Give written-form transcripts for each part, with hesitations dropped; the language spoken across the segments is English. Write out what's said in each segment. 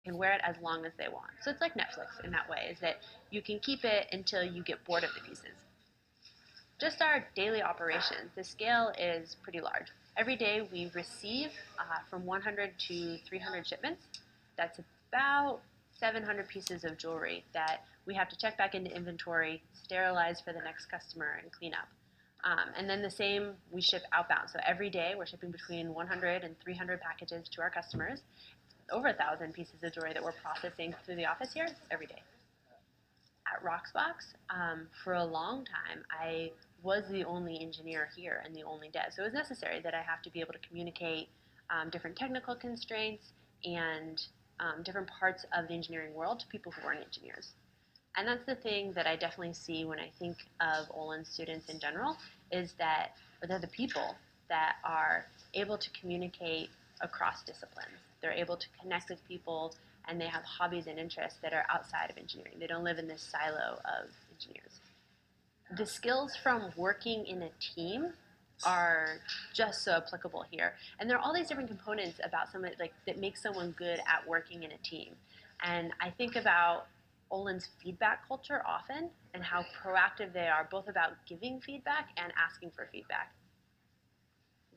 can wear it as long as they want. So it's like Netflix in that way, is that you can keep it until you get bored of the pieces. Just our daily operations, the scale is pretty large. Every day we receive from 100 to 300 shipments. That's about 700 pieces of jewelry that we have to check back into inventory, sterilize for the next customer, and clean up. And then the same, we ship outbound. So every day we're shipping between 100 and 300 packages to our customers. Over 1,000 pieces of jewelry that we're processing through the office here every day. At Roxbox, for a long time, I was the only engineer here and the only dev. So it was necessary that I have to be able to communicate different technical constraints and different parts of the engineering world to people who weren't engineers. And that's the thing that I definitely see when I think of Olin students in general, is that they're the people that are able to communicate across disciplines. They're able to connect with people, and they have hobbies and interests that are outside of engineering. They don't live in this silo of engineers. The skills from working in a team are just so applicable here. And there are all these different components about someone that make someone good at working in a team. And I think about Olin's feedback culture often and how proactive they are both about giving feedback and asking for feedback.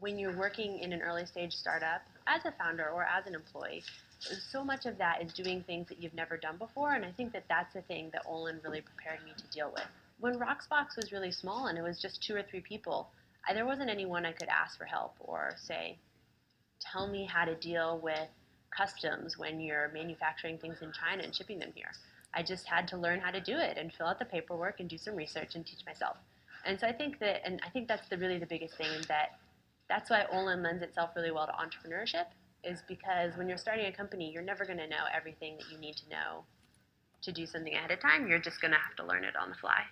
When you're working in an early stage startup as a founder or as an employee, so much of that is doing things that you've never done before, and I think that that's the thing that Olin really prepared me to deal with. When Roxbox was really small and it was just 2 or 3 people, there wasn't anyone I could ask for help or say, tell me how to deal with customs when you're manufacturing things in China and shipping them here. I just had to learn how to do it and fill out the paperwork and do some research and teach myself. And so I think that's really the biggest thing, is that that's why Olin lends itself really well to entrepreneurship, is because when you're starting a company, you're never going to know everything that you need to know to do something ahead of time. You're just going to have to learn it on the fly.